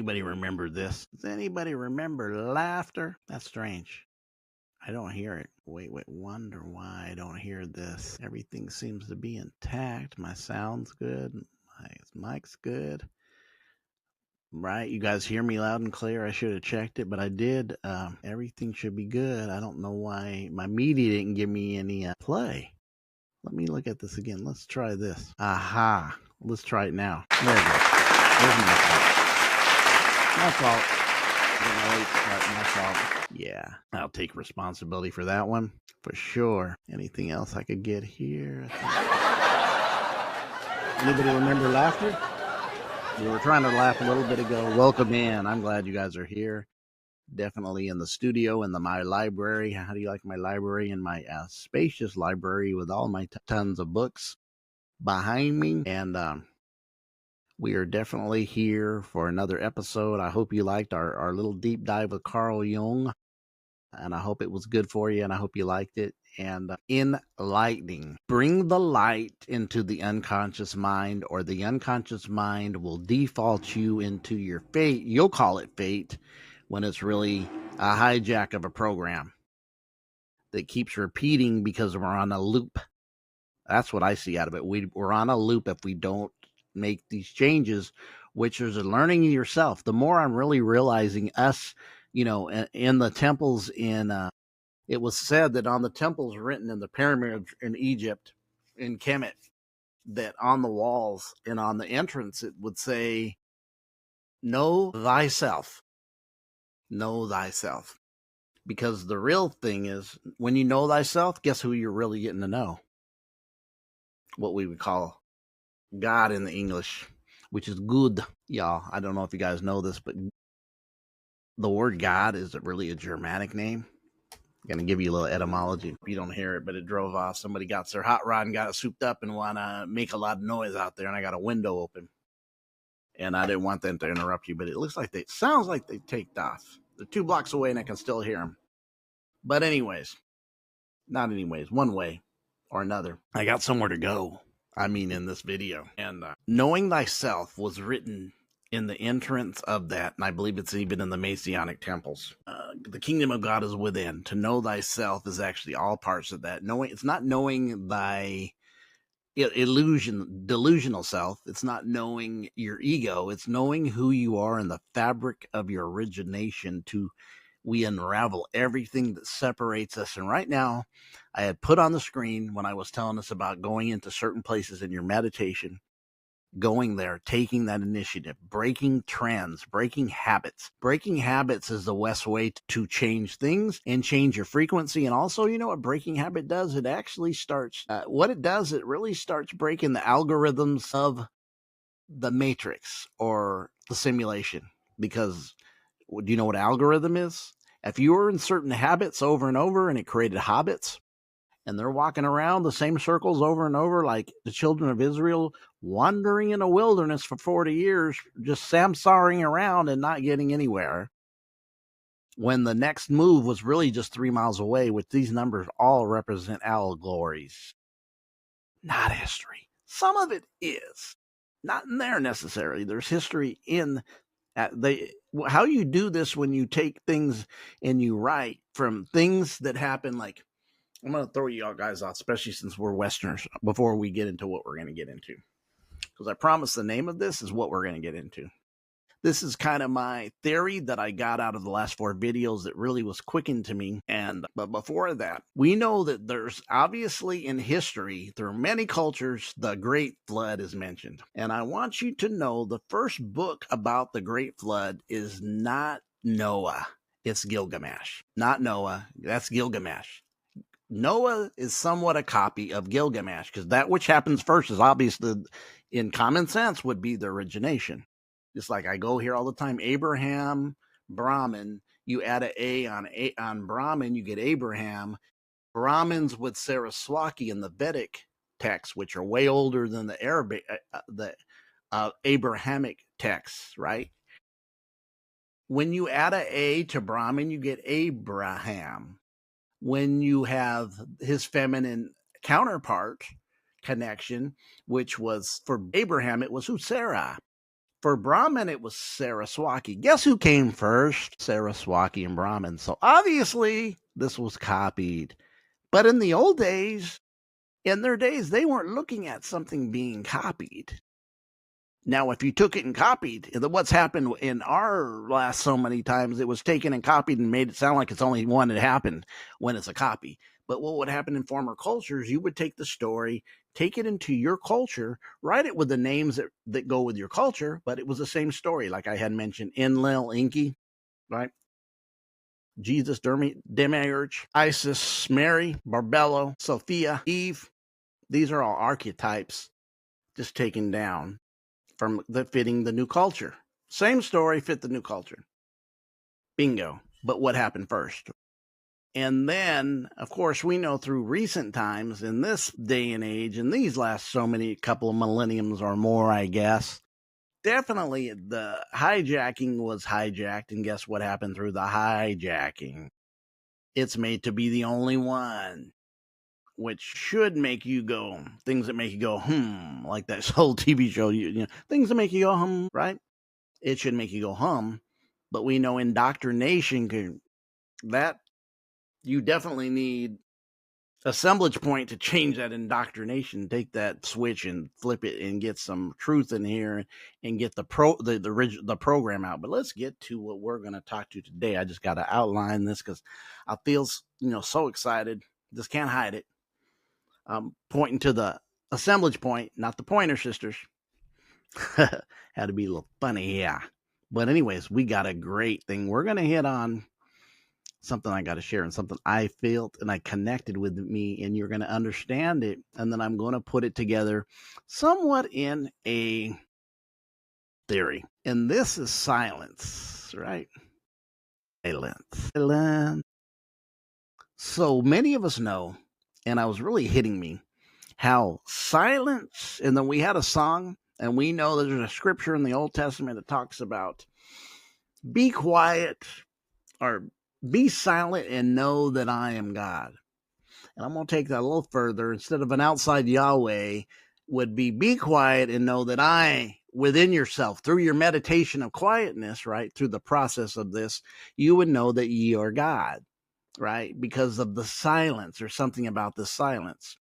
anybody remember this? Does anybody remember laughter? That's strange. I don't hear it. Wait, wonder why I don't hear this. Everything seems to be intact. My sound's good. My mic's good. Right, you guys hear me loud and clear. I should have checked it, but I did. Everything should be good. I don't know why my media didn't give me any play. Let me look at this again. Let's try this. Aha. Let's try it now. There it goes. There's my fault. My fault. My fault. Yeah, I'll take responsibility for that one for sure. Anything else I could get here? Anybody remember laughter? We were trying to laugh a little bit ago. Welcome in. I'm glad you guys are here. Definitely in the studio, in my library. How do you like my library? In my spacious library with all my tons of books behind me. And we are definitely here for another episode. I hope you liked our little deep dive with Carl Jung. And I hope it was good for you, and I hope you liked it. And enlightening. Bring the light into the unconscious mind, or the unconscious mind will default you into your fate. You'll call it fate when it's really a hijack of a program that keeps repeating because we're on a loop. That's what I see out of it. We're on a loop if we don't make these changes, which is learning yourself. The more I'm really realizing us, in the temples it was said that on the temples written in the pyramids in Egypt, in Kemet, that on the walls and on the entrance, it would say, know thyself. Know thyself. Because the real thing is, when you know thyself, guess who you're really getting to know? What we would call God in the English, which is good. Y'all, I don't know if you guys know this, but the word God is really a Germanic name. I'm going to give you a little etymology. You don't hear it, but it drove off. Somebody got their hot rod and got it souped up and want to make a lot of noise out there, and I got a window open. And I didn't want them to interrupt you, but it sounds like they taked off. They're 2 blocks away, and I can still hear them. But one way or another. I got somewhere to go. In this video. And knowing thyself was written in the entrance of that, and I believe it's even in the Masonic temples. The kingdom of God is within. To know thyself is actually all parts of that. It's not knowing thy delusional self. It's not knowing your ego. It's knowing who you are in the fabric of your origination. We unravel everything that separates us. And right now, I had put on the screen when I was telling us about going into certain places in your meditation, going there, taking that initiative, breaking trends, breaking habits. Breaking habits is the best way to change things and change your frequency. And also, you know what breaking habit does? It actually starts, it really starts breaking the algorithms of the matrix or the simulation. Because do you know what algorithm is? If you were in certain habits over and over and it created habits, and they're walking around the same circles over and over, like the children of Israel wandering in a wilderness for 40 years, just samsaring around and not getting anywhere, when the next move was really just 3 miles away, which these numbers all represent allegories, not history. Some of it is. Not in there necessarily. There's history in how you do this when you take things and you write from things that happen. Like, I'm going to throw you all guys off, especially since we're Westerners, before we get into what we're going to get into. Because I promise the name of this is what we're going to get into. This is kind of my theory that I got out of the last 4 videos that really was quickened to me. But before that, we know that there's obviously in history, through many cultures, the Great Flood is mentioned. And I want you to know the first book about the Great Flood is not Noah. It's Gilgamesh. Not Noah. That's Gilgamesh. Noah is somewhat a copy of Gilgamesh, because that which happens first is obviously, in common sense, would be the origination. Just like I go here all the time, Abraham, Brahmin, you add an A on Brahmin, you get Abraham. Brahmins with Saraswati in the Vedic texts, which are way older than the Arabic, Abrahamic texts, right? When you add an A to Brahmin, you get Abraham. When you have his feminine counterpart connection, which was for Abraham, it was who? Sarah. For Brahmin, it was Saraswati. Guess who came first? Saraswati and Brahmin. So obviously, this was copied. But in the old days, in their days, they weren't looking at something being copied. Now, if you took it and copied, what's happened in our last so many times, it was taken and copied and made it sound like it's only one that happened when it's a copy. But what would happen in former cultures, you would take the story, take it into your culture, write it with the names that go with your culture, but it was the same story. Like I had mentioned, Enlil, Enki, right? Jesus, Demiurge, Isis, Mary, Barbello, Sophia, Eve. These are all archetypes just taken down from fitting the new culture. Same story, fit the new culture. Bingo. But what happened first? And then, of course, we know through recent times, in this day and age, in these last so many couple of millenniums or more, I guess, definitely the hijacking was hijacked. And guess what happened through the hijacking? It's made to be the only one, which should make you go, things that make you go, like that whole TV show, you know, things that make you go, right? It should make you go, but we know indoctrination that you definitely need assemblage point to change that indoctrination, take that switch and flip it and get some truth in here and get the program out. But let's get to what we're going to talk to today. I just got to outline this because I feel, so excited. Just can't hide it. Pointing to the assemblage point, not the Pointer Sisters. Had to be a little funny, yeah. But anyways, we got a great thing. We're going to hit on something I got to share and something I felt and I connected with me, and you're going to understand it. And then I'm going to put it together somewhat in a theory. And this is silence, right? Silence. So many of us know, and I was really hitting me, how silence, and then we had a song, and we know there's a scripture in the Old Testament that talks about be quiet or be silent and know that I am God. And I'm going to take that a little further. Instead of an outside Yahweh, would be quiet and know that I, within yourself, through your meditation of quietness, right, through the process of this, you would know that ye are God, right, because of the silence or something about the silence.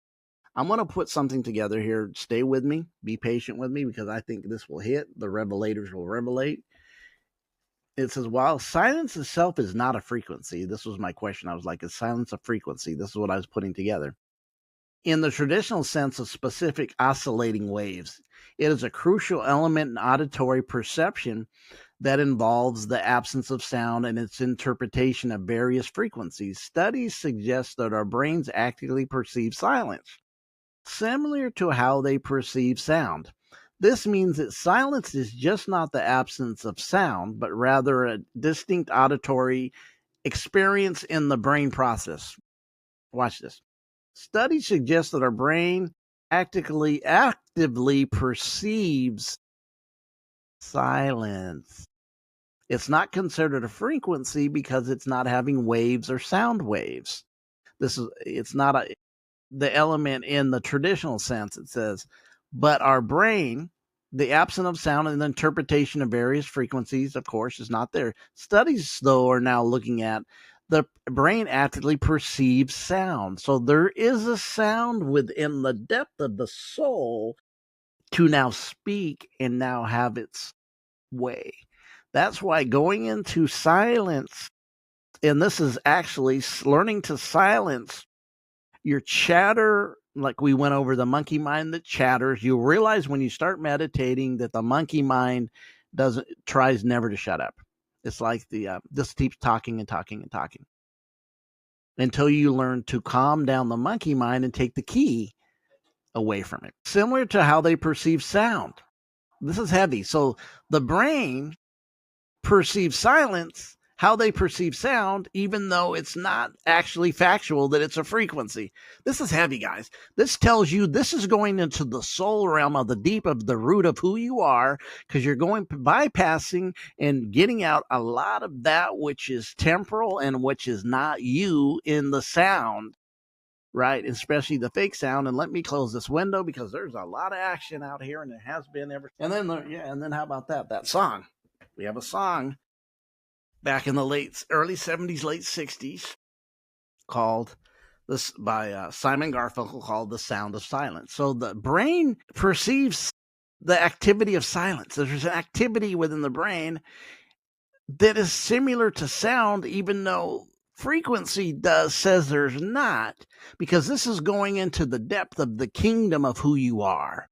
I'm going to put something together here. Stay with me. Be patient with me because I think this will hit. The revelators will revelate. It says, while silence itself is not a frequency, this was my question. I was like, is silence a frequency? This is what I was putting together. In the traditional sense of specific oscillating waves, it is a crucial element in auditory perception that involves the absence of sound and its interpretation of various frequencies. Studies suggest that our brains actively perceive silence, similar to how they perceive sound. This means that silence is just not the absence of sound, but rather a distinct auditory experience in the brain process. Watch this. Studies suggest that our brain actively perceives silence. It's not considered a frequency because it's not having waves or sound waves. It's not the element in the traditional sense. It says, but our brain, the absence of sound and the interpretation of various frequencies, of course, is not there. Studies, though, are now looking at the brain actively perceives sound. So there is a sound within the depth of the soul to now speak and now have its way. That's why going into silence, and this is actually learning to silence your chatter, like we went over the monkey mind that chatters. You'll realize when you start meditating that the monkey mind tries never to shut up. It's like just keeps talking and talking and talking until you learn to calm down the monkey mind and take the key away from it. Similar to how they perceive sound. This is heavy. So the brain perceives silence, how they perceive sound, even though it's not actually factual that it's a frequency. This is heavy, guys. This tells you this is going into the soul realm of the deep of the root of who you are, because you're going bypassing and getting out a lot of that which is temporal and which is not you in the sound. right? Especially the fake sound. And let me close this window because there's a lot of action out here, and it has been ever. And then, and then how about that? That song. We have a song back in the early 70s, late 60s called this by Simon Garfunkel called The Sound of Silence. So the brain perceives the activity of silence. There's an activity within the brain that is similar to sound, even though frequency says there's not, because this is going into the depth of the kingdom of who you are.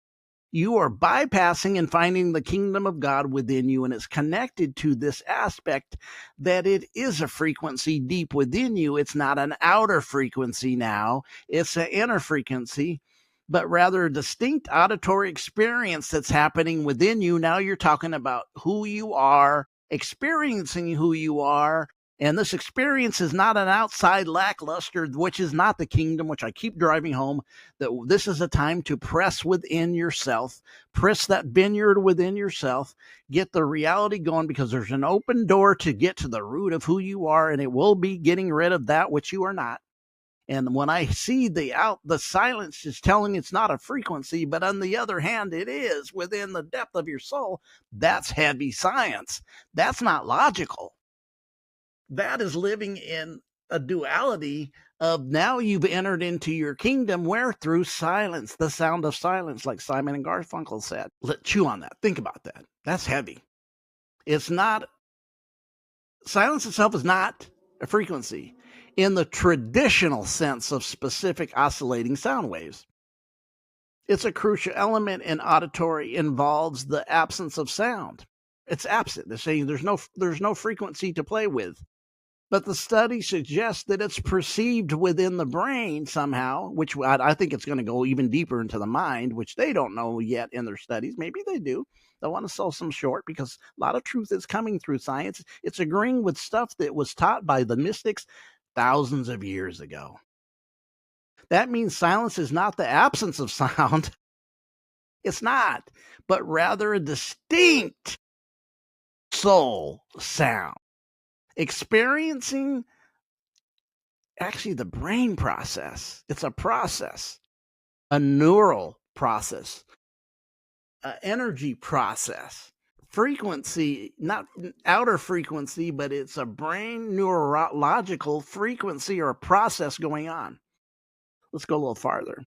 You are bypassing and finding the kingdom of God within you, and it's connected to this aspect that it is a frequency deep within you. It's not an outer frequency now, it's an inner frequency, but rather a distinct auditory experience that's happening within you. Now you're talking about who you are, experiencing who you are. And this experience is not an outside lackluster, which is not the kingdom, which I keep driving home, that this is a time to press within yourself, press that vineyard within yourself, get the reality going, because there's an open door to get to the root of who you are, and it will be getting rid of that which you are not. And when I see the silence is telling it's not a frequency, but on the other hand, it is within the depth of your soul, that's heavy science. That's not logical. That is living in a duality of now you've entered into your kingdom where through silence, the sound of silence, like Simon and Garfunkel said. Chew on that. Think about that. That's heavy. It's not, silence itself is not a frequency in the traditional sense of specific oscillating sound waves. It's a crucial element in auditory, involves the absence of sound. It's absent. They're saying there's no frequency to play with. But the study suggests that it's perceived within the brain somehow, which I think it's going to go even deeper into the mind, which they don't know yet in their studies. Maybe they do. They want to sell some short because a lot of truth is coming through science. It's agreeing with stuff that was taught by the mystics thousands of years ago. That means silence is not the absence of sound. It's not, but rather a distinct soul sound. Experiencing actually the brain process. It's a process, a neural process, an energy process, frequency, not outer frequency, but it's a brain neurological frequency or a process going on. Let's go a little farther.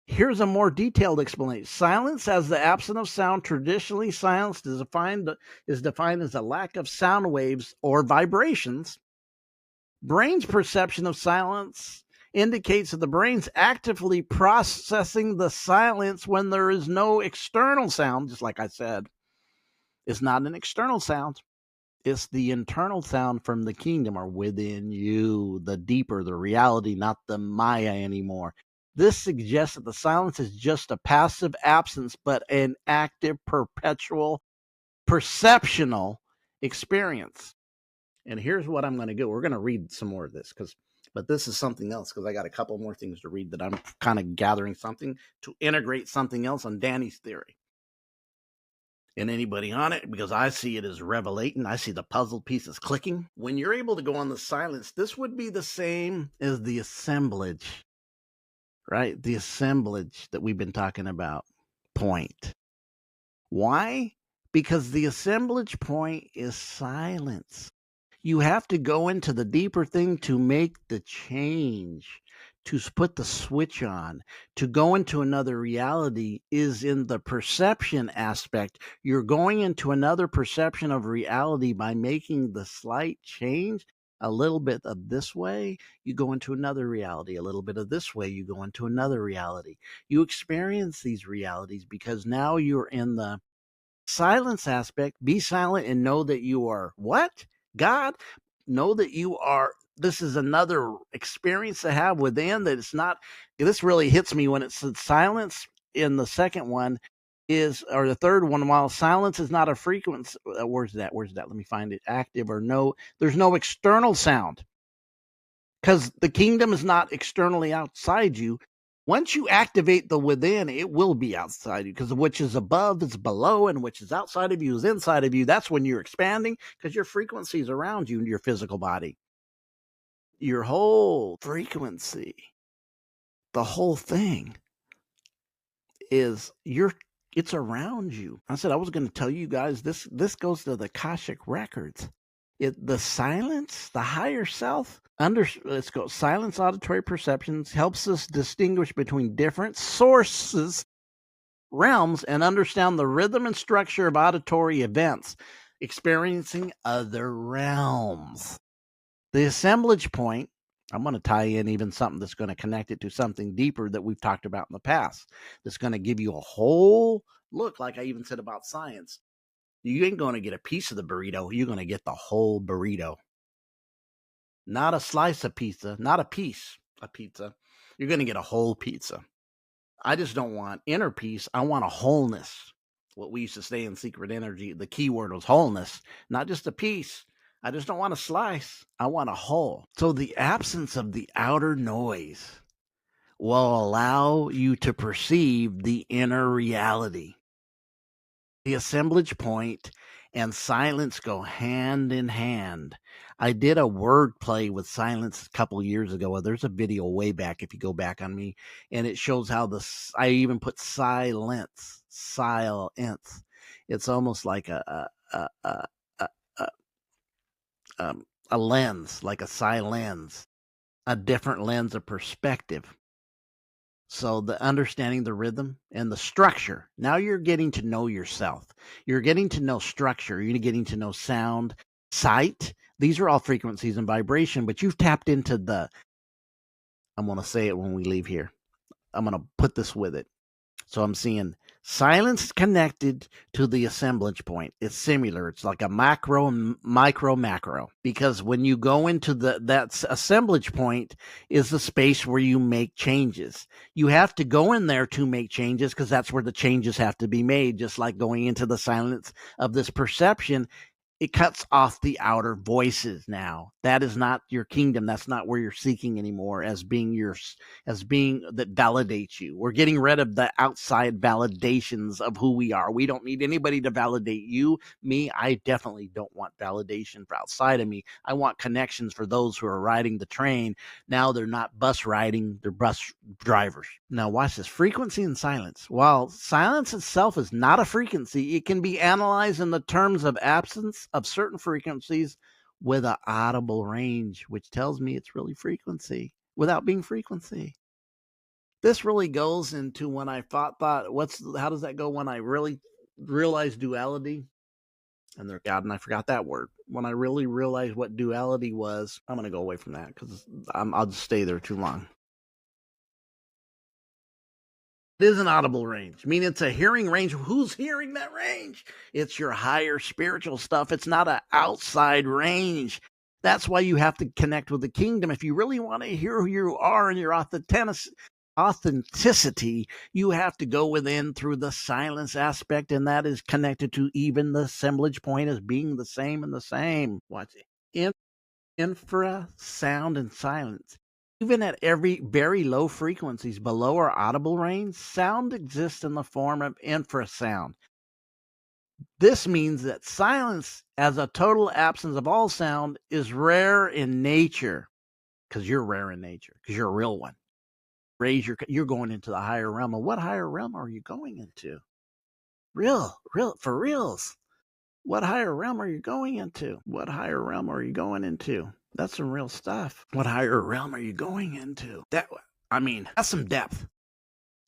Here's a more detailed explanation. Silence as the absence of sound. Traditionally, silence is defined as a lack of sound waves or vibrations. Brain's perception of silence indicates that the brain's actively processing the silence when there is no external sound, just like I said. It's not an external sound. It's the internal sound from the kingdom or within you, the deeper, the reality, not the Maya anymore. This suggests that the silence is just a passive absence, but an active, perpetual, perceptional experience. And here's what I'm going to do. We're going to read some more of this, but this is something else, because I got a couple more things to read that I'm kind of gathering something to integrate something else on Danny's theory. And anybody on it, because I see it as revelating. I see the puzzle pieces clicking. When you're able to go on the silence, this would be the same as the assemblage. Right? The assemblage that we've been talking about point. Why? Because the assemblage point is silence. You have to go into the deeper thing to make the change, to put the switch on, to go into another reality is in the perception aspect. You're going into another perception of reality by making the slight change. A little bit of this way, you go into another reality. A little bit of this way, you go into another reality. You experience these realities because now you're in the silence aspect. Be silent and know that you are what? God. Know that you are. This is another experience to have within, that it's not. This really hits me when it said silence in the second one is, or the third one, while silence is not a frequency. Where's that? Let me find it. Active or no. There's no external sound, because the kingdom is not externally outside you. Once you activate the within, it will be outside you, because which is above is below, and which is outside of you is inside of you. That's when you're expanding, because your frequency is around you in your physical body. Your whole frequency the whole thing is it's around you. I said I was going to tell you guys this goes to the Akashic records. The silence, the higher self, let's go. Silence auditory perceptions helps us distinguish between different sources, realms, and understand the rhythm and structure of auditory events, experiencing other realms. The assemblage point, I'm going to tie in even something that's going to connect it to something deeper that we've talked about in the past. That's going to give you a whole look, like I even said about science. You ain't going to get a piece of the burrito. You're going to get the whole burrito. Not a slice of pizza, not a piece of pizza. You're going to get a whole pizza. I just don't want inner peace. I want a wholeness. What we used to say in Secret Energy, the key word was wholeness, not just a piece. I just don't want a slice. I want a whole. So the absence of the outer noise will allow you to perceive the inner reality. The assemblage point and silence go hand in hand. I did a word play with silence a couple years ago. There's a video way back if you go back on me, and it shows how I even put silence. It's almost like a lens, like a lens, a different lens of perspective. So the understanding the rhythm and the structure. Now you're getting to know yourself. You're getting to know structure. You're getting to know sound, sight. These are all frequencies and vibration, but you've tapped into I'm going to say it when we leave here. I'm going to put this with it. So I'm seeing silence connected to the assemblage point. It's similar. It's like a macro and macro. Because when you go into that assemblage point is the space where you make changes. You have to go in there to make changes because that's where the changes have to be made. Just like going into the silence of this perception, it cuts off the outer voices now. That is not your kingdom. That's not where you're seeking anymore as being that validates you. We're getting rid of the outside validations of who we are. We don't need anybody to validate you, me. I definitely don't want validation for outside of me. I want connections for those who are riding the train. Now they're not bus riding, they're bus drivers. Now watch this, frequency and silence. While silence itself is not a frequency, it can be analyzed in the terms of absence of certain frequencies with an audible range, which tells me it's really frequency without being frequency. This really goes into when I thought, how does that go when I really realized duality? And I forgot that word. When I really realized what duality was, I'm going to go away from that because I'll just stay there too long. It is an audible range. I mean, it's a hearing range. Who's hearing that range? It's your higher spiritual stuff. It's not an outside range. That's why you have to connect with the kingdom. If you really want to hear who you are and your authenticity, you have to go within through the silence aspect, and that is connected to even the assemblage point as being the same and the same. Watch it. Infra, sound, and silence. Even at very low frequencies below our audible range, sound exists in the form of infrasound. This means that silence, as a total absence of all sound, is rare in nature. Because you're rare in nature, because you're a real one. You're going into the higher realm. And what higher realm are you going into? Real, for reals. What higher realm are you going into? What higher realm are you going into? That's some real stuff. What higher realm are you going into? That's some depth.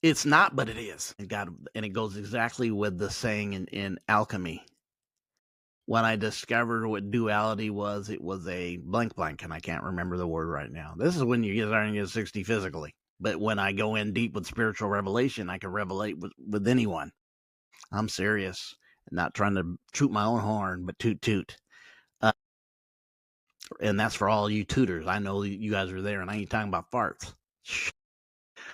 It's not, but it is. And it goes exactly with the saying in alchemy. When I discovered what duality was, it was a blank, and I can't remember the word right now. This is when you starting to get 60 physically. But when I go in deep with spiritual revelation, I can revelate with anyone. I'm serious. Not trying to toot my own horn, but toot. And that's for all you tutors. I know you guys are there, and I ain't talking about farts.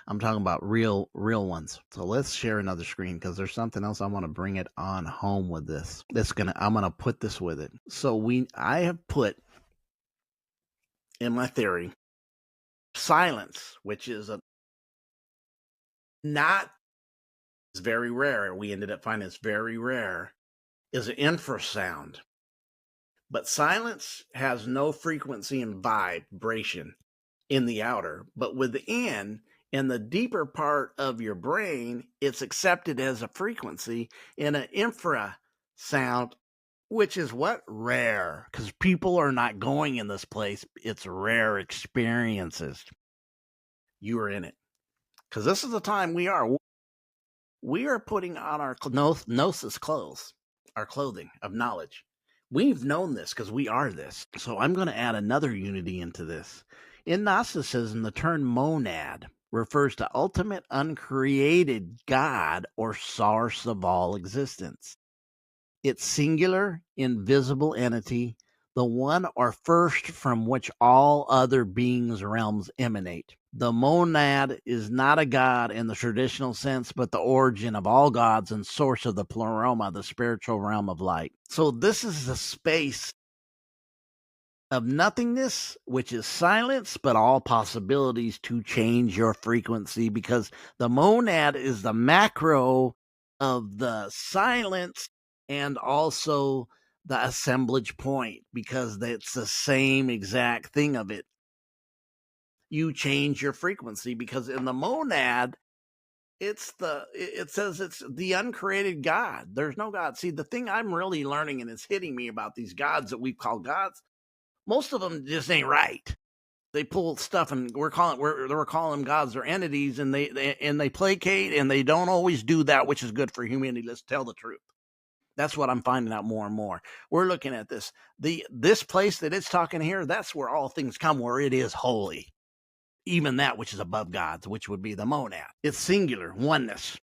I'm talking about real ones. So let's share another screen because there's something else I want to bring it on home with this. I'm gonna put this with it. So I have put in my theory silence, which is it's very rare. We ended up finding it's very rare, is an infrasound. But silence has no frequency and vibration in the outer, but within In the deeper part of your brain, it's accepted as a frequency in an infrasound, which is what? Rare. Because people are not going in this place. It's rare experiences. You are in it. Because this is the time we are. We are putting on our gnosis clothes, our clothing of knowledge. We've known this because we are this. So I'm going to add another unity into this. In Gnosticism, the term monad refers to ultimate uncreated God or source of all existence. It's singular, invisible entity, the one or first from which all other beings' realms emanate. The monad is not a god in the traditional sense, but the origin of all gods and source of the pleroma, the spiritual realm of light. So this is the space of nothingness, which is silence, but all possibilities to change your frequency, because the monad is the macro of the silence and also the assemblage point, because it's the same exact thing of it. You change your frequency because in the monad, it says it's the uncreated God. There's no God. See, the thing I'm really learning and it's hitting me about these gods that we call gods, most of them just ain't right. They pull stuff and we're calling them gods or entities, and they placate, and they don't always do that which is good for humanity. Let's tell the truth. That's what I'm finding out more and more. We're looking at this place that it's talking here. That's where all things come, where it is holy, even that which is above gods, which would be the monad. It's singular, oneness.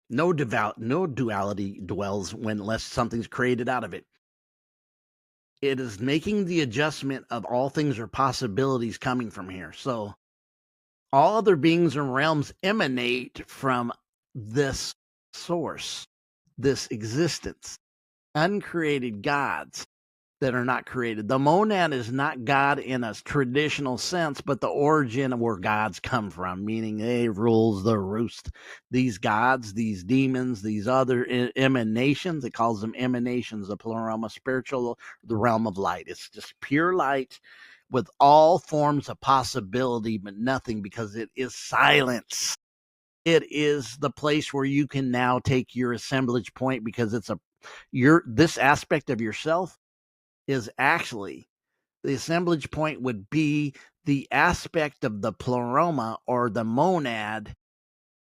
No duality dwells unless something's created out of it. It is making the adjustment of all things or possibilities coming from here. So all other beings and realms emanate from this source, this existence, uncreated gods that are not created. The monad is not God in a traditional sense, but the origin of where gods come from, meaning they rules the roost. These gods, these demons, these other emanations, it calls them emanations, the pleroma, spiritual, the realm of light. It's just pure light with all forms of possibility, but nothing, because it is silence. It is the place where you can now take your assemblage point, because it's this aspect of yourself is actually the assemblage point would be the aspect of the pleroma or the monad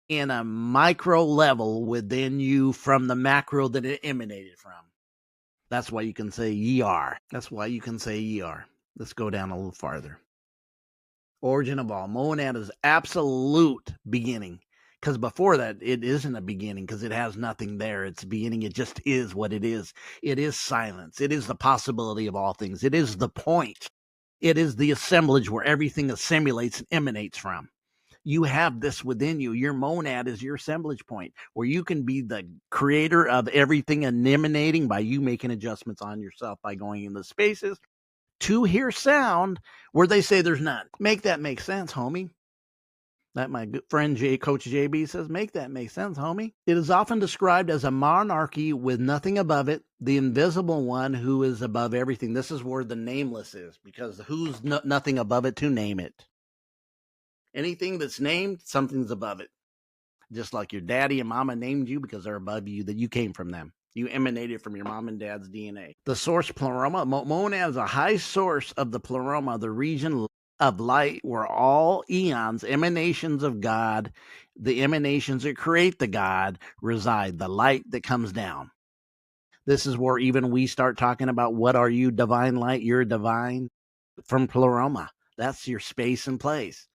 in a micro level within you from the macro that it emanated from. That's why you can say ye are. That's why you can say ye are. Let's go down a little farther. Origin of all. Monad is absolute beginning. Because before that, it isn't a beginning, because it has nothing there. It's a beginning. It just is what it is. It is silence. It is the possibility of all things. It is the point. It is the assemblage where everything assimilates and emanates from. You have this within you. Your monad is your assemblage point, where you can be the creator of everything and emanating by you making adjustments on yourself by going into spaces to hear sound where they say there's none. Make that make sense, homie. That my good friend Coach JB says, make that make sense, homie. It is often described as a monarchy with nothing above it, the invisible one who is above everything. This is where the nameless is, because who's nothing above it to name it? Anything that's named, something's above it. Just like your daddy and mama named you because they're above you, that you came from them. You emanated from your mom and dad's DNA. The source pleroma, monad is a high source of the pleroma, the region of light where all eons, emanations of God, the emanations that create the God reside, the light that comes down. This is where even we start talking about, what are you, divine light? You're divine from pleroma. That's your space and place.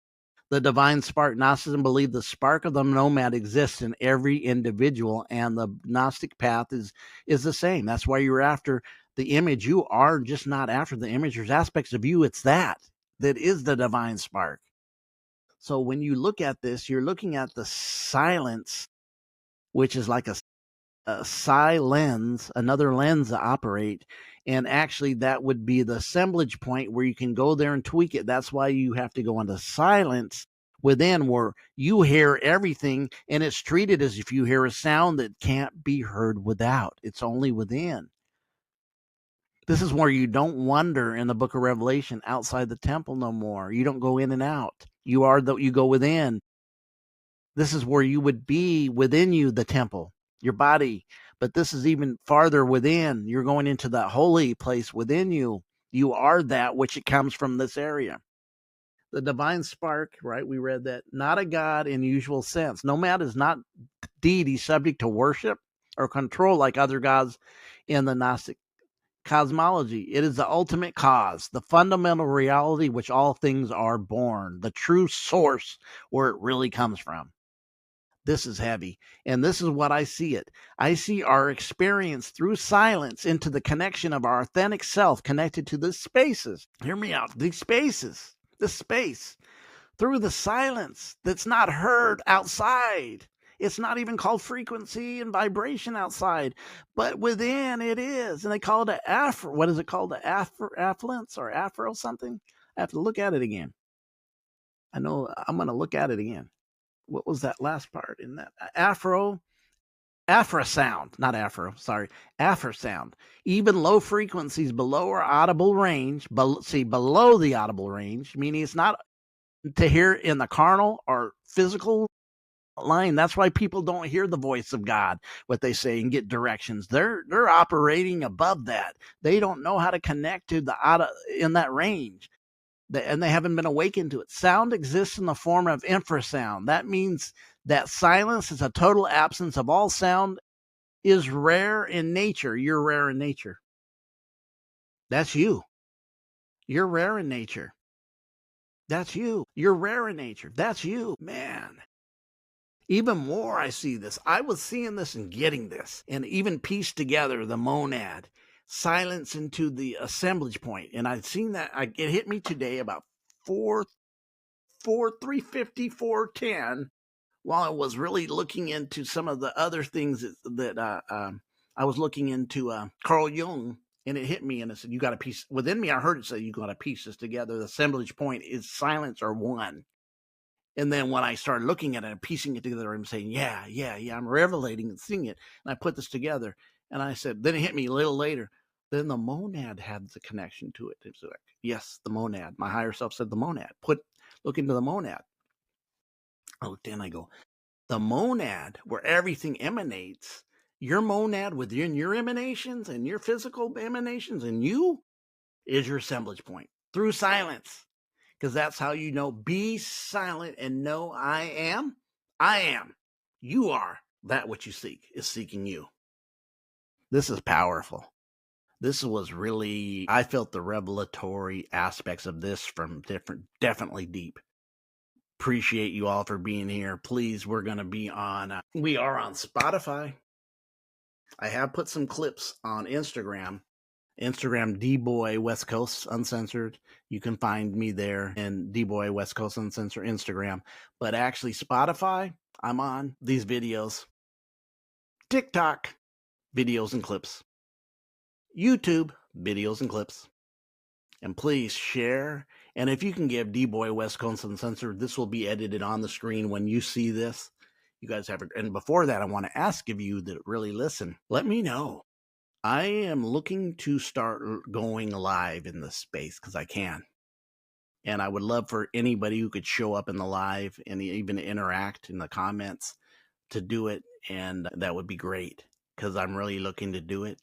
The divine spark. Gnosticism believed the spark of the nomad exists in every individual, and the Gnostic path is the same. That's why you're after the image. You are just not after the image. There's aspects of you. It's that is the divine spark. So when you look at this, you're looking at the silence, which is like a psi lens, another lens to operate. And actually, that would be the assemblage point where you can go there and tweak it. That's why you have to go into silence within, where you hear everything, and it's treated as if you hear a sound that can't be heard without. It's only within. This is where you don't wander in the book of Revelation outside the temple no more. You don't go in and out. You go within. This is where you would be within you, the temple, your body. But this is even farther within. You're going into that holy place within you. You are that which it comes from this area. The divine spark, right? We read that. Not a god in usual sense. Nomad is not deity subject to worship or control like other gods in the Gnostic cosmology. It is the ultimate cause, the fundamental reality which all things are born, the true source where it really comes from. This is heavy. And this is what I see it. I see our experience through silence into the connection of our authentic self connected to the spaces. Hear me out. These spaces, this space, through the silence that's not heard outside. It's not even called frequency and vibration outside, but within it is. And they call it what is it called? The affluence or afro something? I have to look at it again. I know I'm going to look at it again. What was that last part in that? Afrasound, not afro, sorry, afrasound. Even low frequencies below our audible range, below the audible range, meaning it's not to hear in the carnal or physical line. That's why people don't hear the voice of God, what they say, and get directions. They're operating above that. They don't know how to connect to in that range. And they haven't been awakened to it. Sound exists in the form of infrasound. That means that silence is a total absence of all sound, is rare in nature. You're rare in nature. That's you. You're rare in nature. That's you. You're rare in nature. That's you. Man. Even more, I see this. I was seeing this and getting this, and even pieced together the monad, silence into the assemblage point. And I'd seen that. It hit me today about 350, 410, while I was really looking into some of the other things that I was looking into Carl Jung, and it hit me, and it said, you got to piece within me. I heard it say, you got to piece this together. The assemblage point is silence or one. And then when I started looking at it and piecing it together, I'm saying, yeah, I'm revelating and seeing it. And I put this together, and I said, then it hit me a little later. Then the monad had the connection to it. It's like, yes, the monad. My higher self said the monad. Look into the monad. Oh, then I go, the monad, where everything emanates, your monad within your emanations and your physical emanations and you is your assemblage point through silence. Because that's how you know, be silent and know I am. I am. You are that which you seek is seeking you. This is powerful. This was really, I felt the revelatory aspects of this from definitely deep. Appreciate you all for being here. Please, we are on Spotify. I have put some clips on Instagram D-Boy West Coast Uncensored. You can find me there, and D-Boy West Coast Uncensored Instagram. But actually Spotify, I'm on these videos. TikTok, videos and clips. YouTube, videos and clips. And please share. And if you can give D-Boy West Coast Uncensored, this will be edited on the screen when you see this. You guys have it. And before that, I want to ask of you that really listen, let me know. I am looking to start going live in this space because I can. And I would love for anybody who could show up in the live and even interact in the comments to do it. And that would be great because I'm really looking to do it.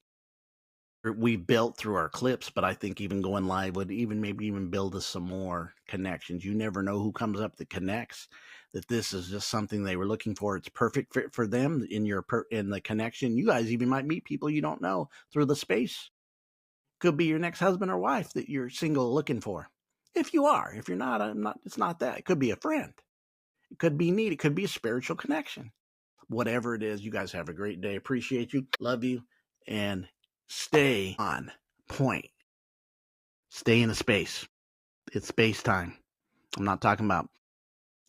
We built through our clips, but I think even going live would maybe even build us some more connections. You never know who comes up that connects, that this is just something they were looking for. It's perfect fit for them in the connection. You guys even might meet people you don't know through the space. Could be your next husband or wife that you're single looking for. If you are, if you're not, it's not that. It could be a friend. It could be neat. It could be a spiritual connection. Whatever it is, you guys have a great day. Appreciate you. Love you. And stay on point. Stay in the space. It's space time. I'm not talking about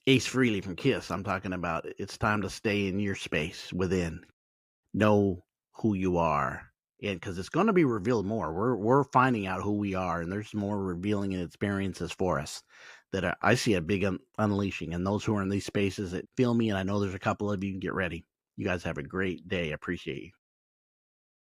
Ace Frehley from Kiss. I'm talking about it's time to stay in your space within. Know who you are. And because it's going to be revealed more. We're finding out who we are, and there's more revealing experiences for us that I see a big unleashing. And those who are in these spaces that feel me, and I know there's a couple of you, get ready. You guys have a great day. I appreciate you.